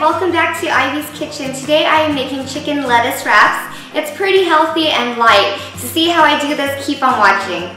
welcome back to Ivy's Kitchen. Today I am making chicken lettuce wraps. It's pretty healthy and light. To see how I do this, keep on watching.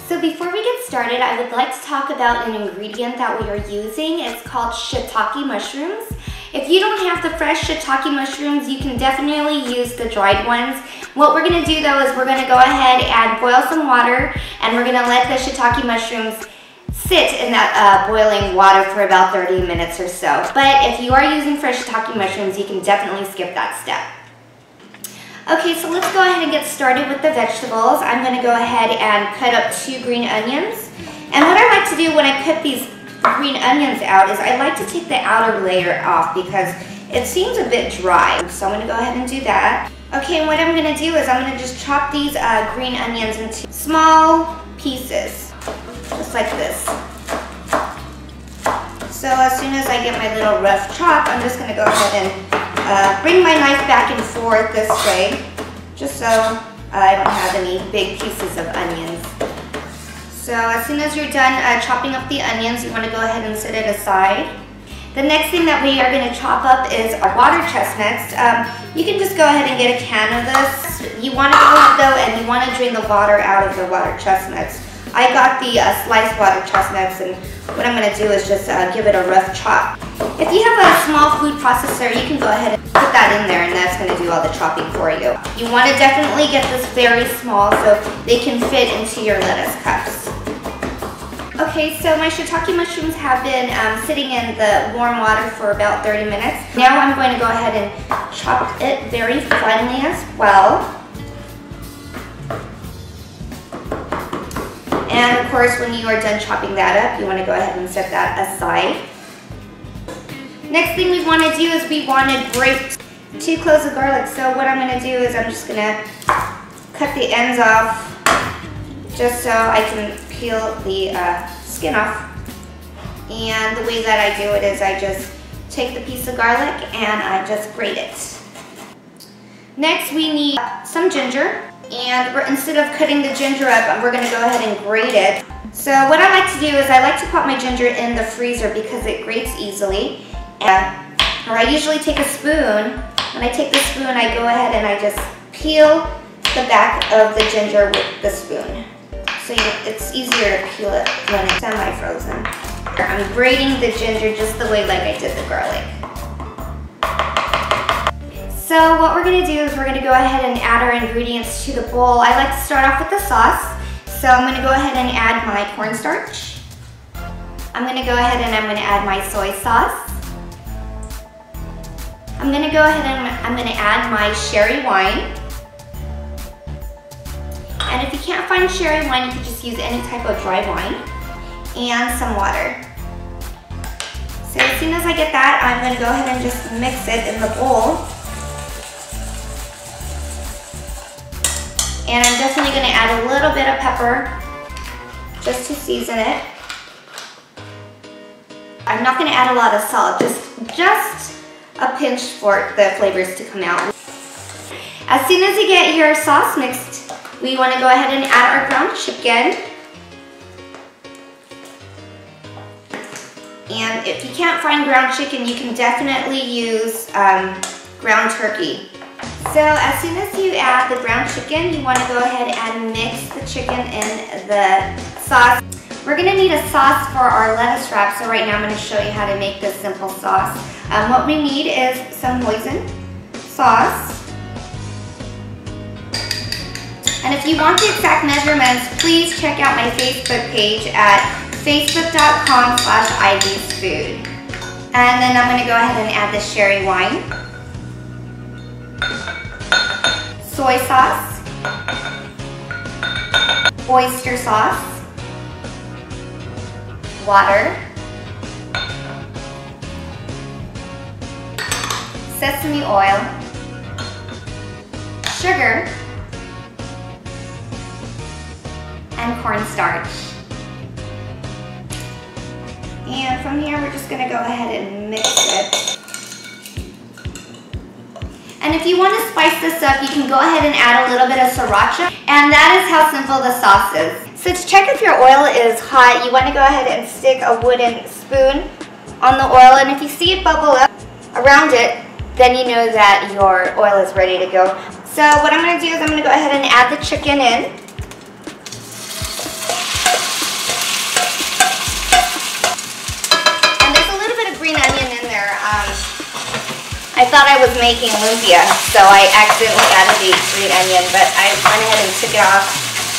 So before we get started, I would like to talk about an ingredient that we are using. It's called shiitake mushrooms. If you don't have the fresh shiitake mushrooms, you can definitely use the dried ones. What we're gonna do though is we're gonna go ahead and boil some water, and we're gonna let the shiitake mushrooms sit in that boiling water for about 30 minutes or so. But if you are using fresh shiitake mushrooms, you can definitely skip that step. Okay, so let's go ahead and get started with the vegetables. I'm gonna go ahead and cut up 2 green onions. And what I like to do when I cut these green onions out is I like to take the outer layer off because it seems a bit dry. So I'm gonna go ahead and do that. Okay, and what I'm gonna do is I'm gonna just chop these green onions into small pieces, just like this. So as soon as I get my little rough chop, I'm just gonna go ahead and bring my knife back and forth this way, just so I don't have any big pieces of onions. So as soon as you're done chopping up the onions, you want to go ahead and set it aside. The next thing that we are going to chop up is our water chestnuts. You can just go ahead and get a can of this. You want to go ahead though, and you want to drain the water out of the water chestnuts. I got the sliced water chestnuts, and what I'm going to do is just give it a rough chop. If you have a small food processor, you can go ahead and put that in there, and that's going to do all the chopping for you. You want to definitely get this very small so they can fit into your lettuce cups. Okay, so my shiitake mushrooms have been sitting in the warm water for about 30 minutes. Now I'm going to go ahead and chop it very finely as well. And of course, when you are done chopping that up, you want to go ahead and set that aside. Next thing we want to do is we want to grate 2 cloves of garlic. So what I'm going to do is I'm just going to cut the ends off just so I can peel the skin off. And the way that I do it is I just take the piece of garlic and I just grate it. Next we need some ginger. And instead of cutting the ginger up, we're going to go ahead and grate it. So what I like to do is I like to pop my ginger in the freezer because it grates easily. Or I usually take a spoon. When I take the spoon, I go ahead and I just peel the back of the ginger with the spoon. So it's easier to peel it when it's semi-frozen. I'm grating the ginger just the way like I did the garlic. So what we're gonna do is we're gonna go ahead and add our ingredients to the bowl. I like to start off with the sauce. So I'm gonna go ahead and add my cornstarch. I'm gonna go ahead and I'm gonna add my soy sauce. I'm gonna go ahead and I'm gonna add my sherry wine. And if you can't find sherry wine, you can just use any type of dry wine. And some water. So as soon as I get that, I'm gonna go ahead and just mix it in the bowl. And I'm definitely gonna add a little bit of pepper just to season it. I'm not gonna add a lot of salt, just a pinch for the flavors to come out. As soon as you get your sauce mixed, we wanna go ahead and add our ground chicken. And if you can't find ground chicken, you can definitely use ground turkey. So as soon as you add the ground chicken, you want to go ahead and mix the chicken in the sauce. We're going to need a sauce for our lettuce wrap, so right now I'm going to show you how to make this simple sauce. What we need is some hoisin sauce. And if you want the exact measurements, please check out my Facebook page at facebook.com/ivysfood. And then I'm going to go ahead and add the sherry wine, soy sauce, oyster sauce, water, sesame oil, sugar, and cornstarch. And from here, we're just going to go ahead and mix it. And if you want to spice this up, you can go ahead and add a little bit of sriracha. And that is how simple the sauce is. So to check if your oil is hot, you want to go ahead and stick a wooden spoon on the oil. And if you see it bubble up around it, then you know that your oil is ready to go. So what I'm going to do is I'm going to go ahead and add the chicken in. And there's a little bit of green onion in there. I thought I was making lumpia, so I accidentally added the green onion, but I went ahead and took it off.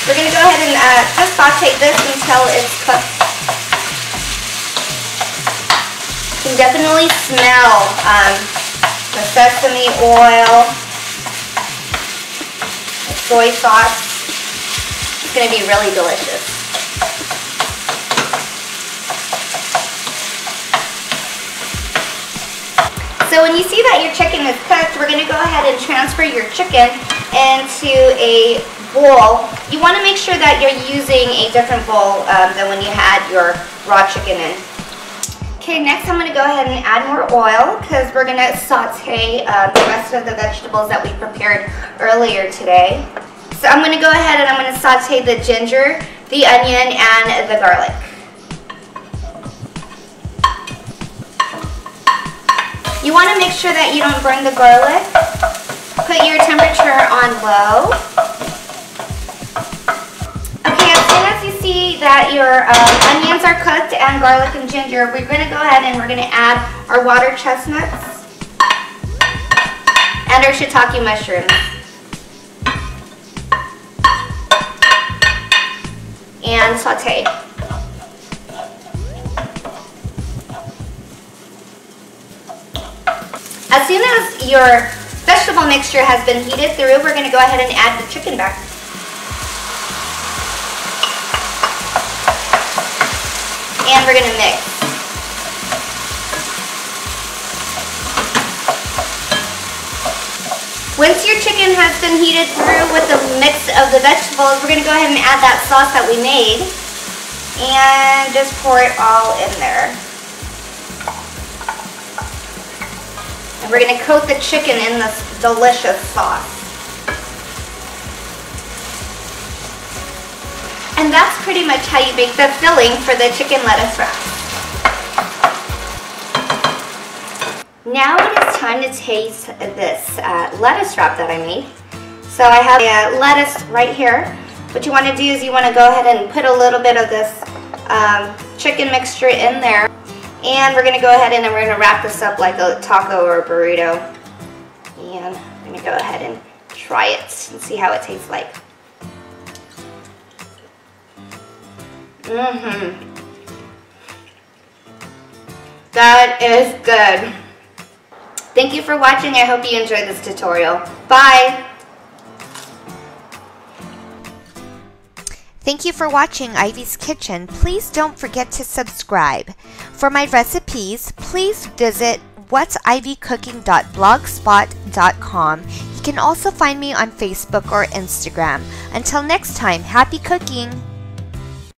We're going to go ahead and just saute this until it's cooked. You can definitely smell the sesame oil, the soy sauce. It's going to be really delicious. So when you see that your chicken is cooked, we're going to go ahead and transfer your chicken into a bowl. You want to make sure that you're using a different bowl than when you had your raw chicken in. Okay, next I'm going to go ahead and add more oil because we're going to saute the rest of the vegetables that we prepared earlier today. So I'm going to go ahead and I'm going to saute the ginger, the onion, and the garlic. You want to make sure that you don't burn the garlic. Put your temperature on low. Okay, as soon as you see that your onions are cooked and garlic and ginger, we're going to go ahead and we're going to add our water chestnuts and our shiitake mushrooms. And saute. As soon as your vegetable mixture has been heated through, we're going to go ahead and add the chicken back. And we're going to mix. Once your chicken has been heated through with the mix of the vegetables, we're going to go ahead and add that sauce that we made. And just pour it all in there. And we're going to coat the chicken in this delicious sauce. And that's pretty much how you make the filling for the chicken lettuce wrap. Now it is time to taste this lettuce wrap that I made. So I have a lettuce right here. What you want to do is you want to go ahead and put a little bit of this chicken mixture in there. And we're going to go ahead and we're going to wrap this up like a taco or a burrito. And I'm going to go ahead and try it and see how it tastes like. That is good. Thank you for watching. I hope you enjoyed this tutorial. Bye! Thank you for watching Ivy's Kitchen. Please don't forget to subscribe. For my recipes, please visit whatsivycooking.blogspot.com. You can also find me on Facebook or Instagram. Until next time, happy cooking!